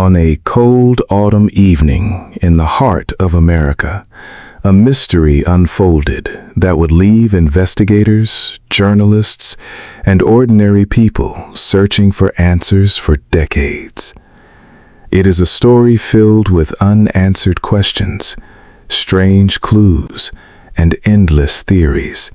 On a cold autumn evening in the heart of America, a mystery unfolded that would leave investigators, journalists, and ordinary people searching for answers for decades. It is a story filled with unanswered questions, strange clues, and endless theories.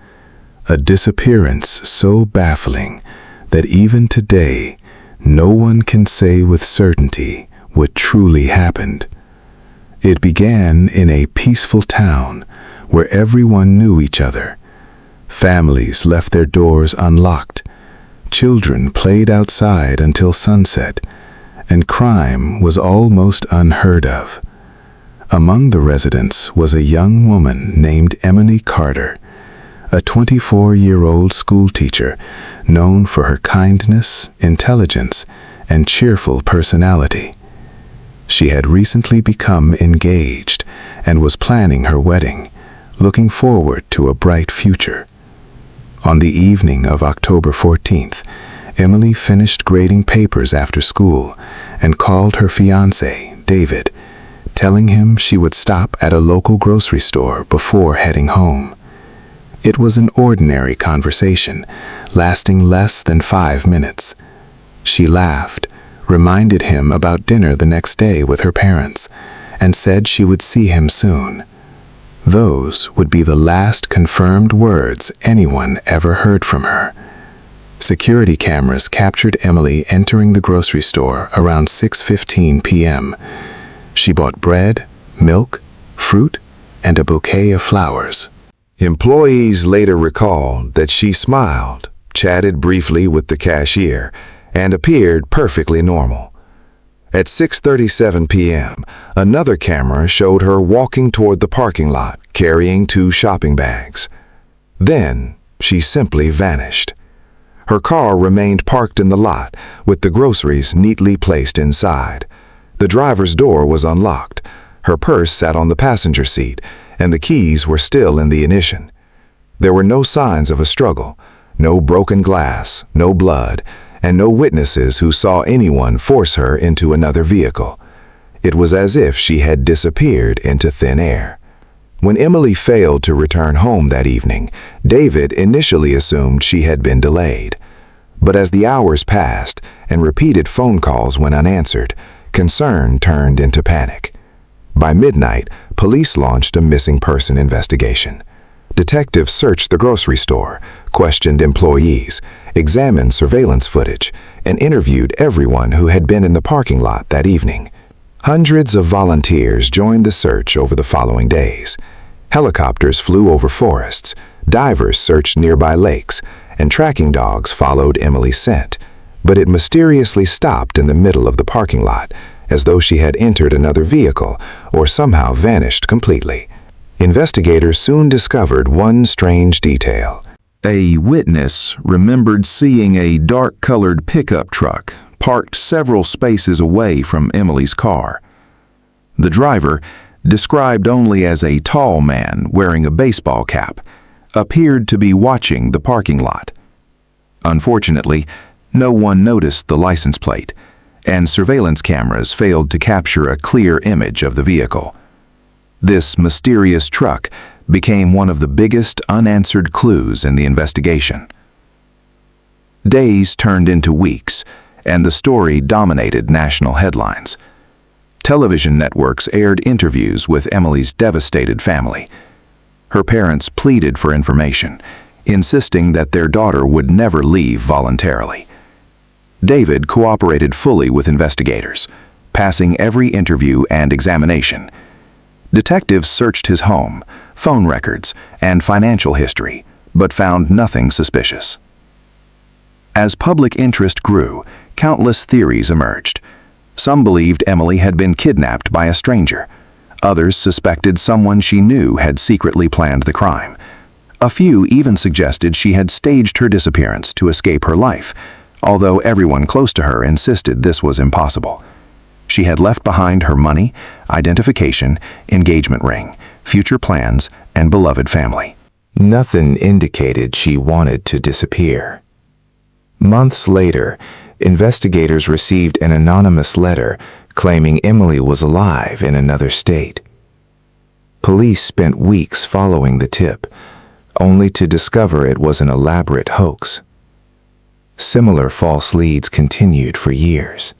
A disappearance so baffling that even today, no one can say with certainty what truly happened. It began in a peaceful town where everyone knew each other. Families left their doors unlocked. Children played outside until sunset, and crime was almost unheard of. Among the residents was a young woman named Emily Carter, a 24-year-old schoolteacher known for her kindness, intelligence, and cheerful personality. She had recently become engaged and was planning her wedding, looking forward to a bright future. On the evening of October 14th, Emily finished grading papers after school and called her fiancé, David, telling him she would stop at a local grocery store before heading home. It was an ordinary conversation, lasting less than 5 minutes. She laughed, reminded him about dinner the next day with her parents, and said she would see him soon. Those would be the last confirmed words anyone ever heard from her. Security cameras captured Emily entering the grocery store around 6:15 p.m. She bought bread, milk, fruit, and a bouquet of flowers. Employees later recalled that she smiled, chatted briefly with the cashier, and appeared perfectly normal. At 6:37 p.m., another camera showed her walking toward the parking lot, carrying 2 shopping bags. Then, she simply vanished. Her car remained parked in the lot, with the groceries neatly placed inside. The driver's door was unlocked. Her purse sat on the passenger seat, and the keys were still in the ignition. There were no signs of a struggle, no broken glass, no blood, and no witnesses who saw anyone force her into another vehicle. It was as if she had disappeared into thin air. When Emily failed to return home that evening, David initially assumed she had been delayed. But as the hours passed and repeated phone calls went unanswered, concern turned into panic. By midnight, police launched a missing person investigation. Detectives searched the grocery store, questioned employees, examined surveillance footage, and interviewed everyone who had been in the parking lot that evening. Hundreds of volunteers joined the search over the following days. Helicopters flew over forests, divers searched nearby lakes, and tracking dogs followed Emily's scent. But it mysteriously stopped in the middle of the parking lot, as though she had entered another vehicle or somehow vanished completely. Investigators soon discovered one strange detail. A witness remembered seeing a dark-colored pickup truck parked several spaces away from Emily's car. The driver, described only as a tall man wearing a baseball cap, appeared to be watching the parking lot. Unfortunately, no one noticed the license plate, and surveillance cameras failed to capture a clear image of the vehicle. This mysterious truck became one of the biggest unanswered clues in the investigation. Days turned into weeks, and the story dominated national headlines. Television networks aired interviews with Emily's devastated family. Her parents pleaded for information, insisting that their daughter would never leave voluntarily. David cooperated fully with investigators, passing every interview and examination. Detectives searched his home, phone records, and financial history, but found nothing suspicious. As public interest grew, countless theories emerged. Some believed Emily had been kidnapped by a stranger. Others suspected someone she knew had secretly planned the crime. A few even suggested she had staged her disappearance to escape her life, although everyone close to her insisted this was impossible. She had left behind her money, identification, engagement ring, future plans, and beloved family. Nothing indicated she wanted to disappear. Months later, investigators received an anonymous letter claiming Emily was alive in another state. Police spent weeks following the tip, only to discover it was an elaborate hoax. Similar false leads continued for years.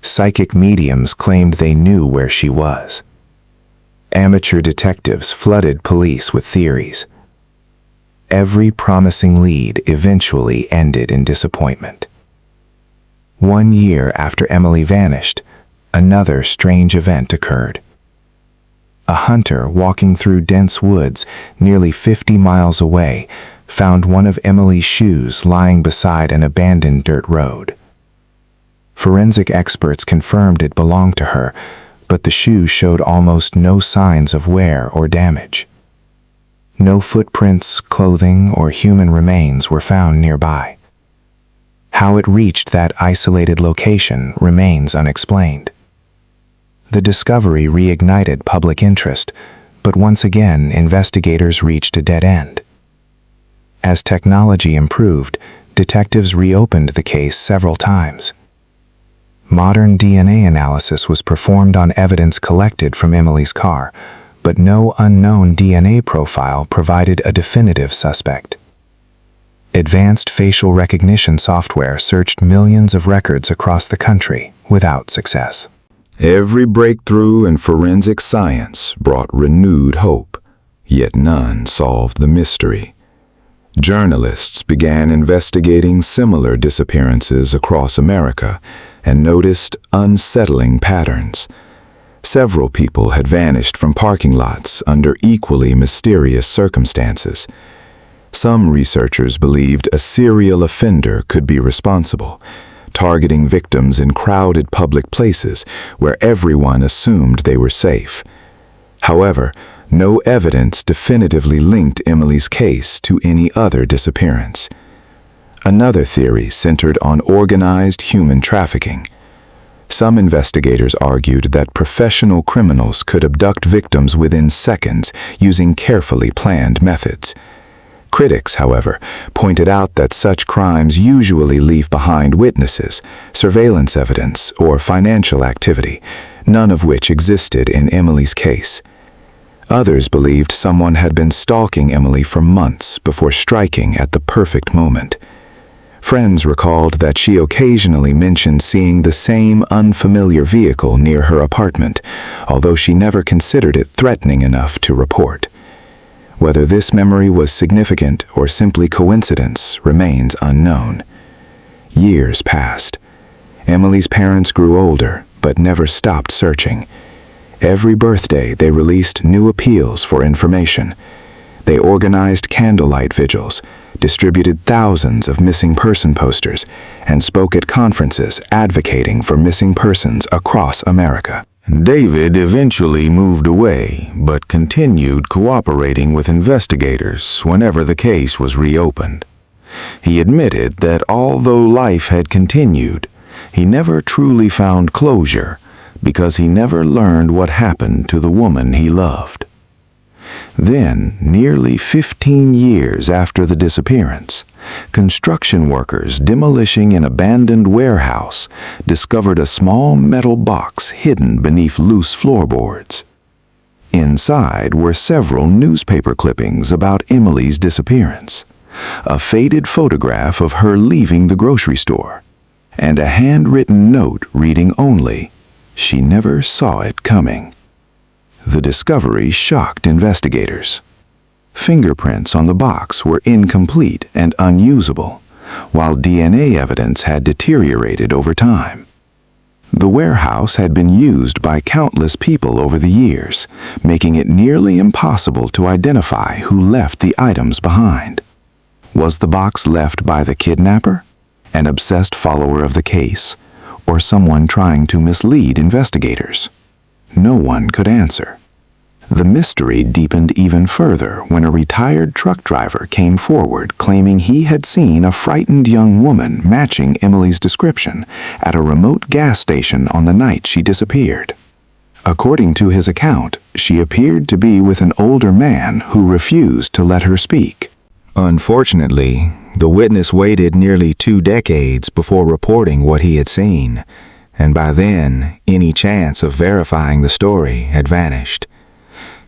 Psychic mediums claimed they knew where she was. Amateur detectives flooded police with theories. Every promising lead eventually ended in disappointment. 1 year after Emily vanished, another strange event occurred. A hunter walking through dense woods nearly 50 miles away found one of Emily's shoes lying beside an abandoned dirt road. Forensic experts confirmed it belonged to her, but the shoe showed almost no signs of wear or damage. No footprints, clothing, or human remains were found nearby. How it reached that isolated location remains unexplained. The discovery reignited public interest, but once again investigators reached a dead end. As technology improved, detectives reopened the case several times. Modern DNA analysis was performed on evidence collected from Emily's car, but no unknown DNA profile provided a definitive suspect. Advanced facial recognition software searched millions of records across the country without success. Every breakthrough in forensic science brought renewed hope, yet none solved the mystery. Journalists began investigating similar disappearances across America and noticed unsettling patterns. Several people had vanished from parking lots under equally mysterious circumstances. Some researchers believed a serial offender could be responsible, targeting victims in crowded public places where everyone assumed they were safe. However, no evidence definitively linked Emily's case to any other disappearance. Another theory centered on organized human trafficking. Some investigators argued that professional criminals could abduct victims within seconds using carefully planned methods. Critics, however, pointed out that such crimes usually leave behind witnesses, surveillance evidence, or financial activity, none of which existed in Emily's case. Others believed someone had been stalking Emily for months before striking at the perfect moment. Friends recalled that she occasionally mentioned seeing the same unfamiliar vehicle near her apartment, although she never considered it threatening enough to report. Whether this memory was significant or simply coincidence remains unknown. Years passed. Emily's parents grew older, but never stopped searching. Every birthday, they released new appeals for information. They organized candlelight vigils, distributed thousands of missing person posters, and spoke at conferences advocating for missing persons across America. David eventually moved away, but continued cooperating with investigators whenever the case was reopened. He admitted that although life had continued, he never truly found closure because he never learned what happened to the woman he loved. Then, nearly 15 years after the disappearance, construction workers demolishing an abandoned warehouse discovered a small metal box hidden beneath loose floorboards. Inside were several newspaper clippings about Emily's disappearance, a faded photograph of her leaving the grocery store, and a handwritten note reading only, "She never saw it coming." The discovery shocked investigators. Fingerprints on the box were incomplete and unusable, while DNA evidence had deteriorated over time. The warehouse had been used by countless people over the years, making it nearly impossible to identify who left the items behind. Was the box left by the kidnapper, an obsessed follower of the case, or someone trying to mislead investigators? No one could answer. The mystery deepened even further when a retired truck driver came forward claiming he had seen a frightened young woman matching Emily's description at a remote gas station on the night she disappeared. According to his account, she appeared to be with an older man who refused to let her speak. Unfortunately, the witness waited nearly 2 decades before reporting what he had seen, and by then, any chance of verifying the story had vanished.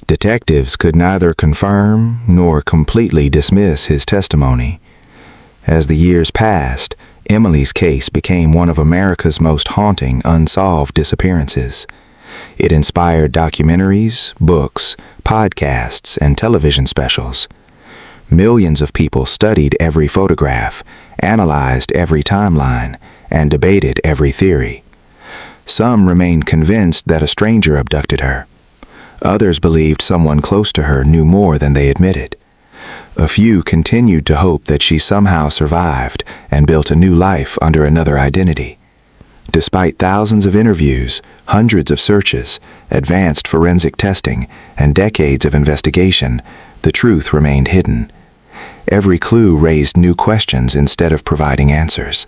Detectives could neither confirm nor completely dismiss his testimony. As the years passed, Emily's case became one of America's most haunting unsolved disappearances. It inspired documentaries, books, podcasts, and television specials. Millions of people studied every photograph, analyzed every timeline, and debated every theory. Some remained convinced that a stranger abducted her. Others believed someone close to her knew more than they admitted. A few continued to hope that she somehow survived and built a new life under another identity. Despite thousands of interviews, hundreds of searches, advanced forensic testing, and decades of investigation, the truth remained hidden. Every clue raised new questions instead of providing answers.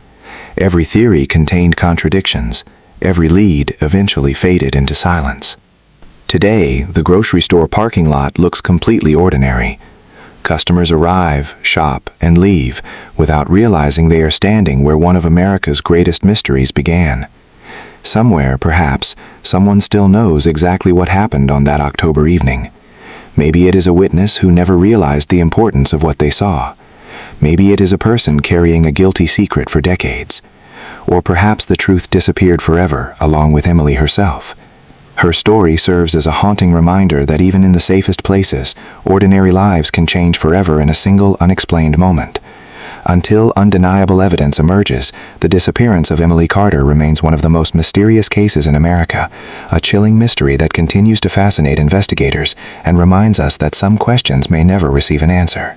Every theory contained contradictions. Every lead eventually faded into silence. Today, the grocery store parking lot looks completely ordinary. Customers arrive, shop, and leave without realizing they are standing where one of America's greatest mysteries began. Somewhere, perhaps, someone still knows exactly what happened on that October evening. Maybe it is a witness who never realized the importance of what they saw. Maybe it is a person carrying a guilty secret for decades. Or perhaps the truth disappeared forever, along with Emily herself. Her story serves as a haunting reminder that even in the safest places, ordinary lives can change forever in a single unexplained moment. Until undeniable evidence emerges, the disappearance of Emily Carter remains one of the most mysterious cases in America, a chilling mystery that continues to fascinate investigators and reminds us that some questions may never receive an answer.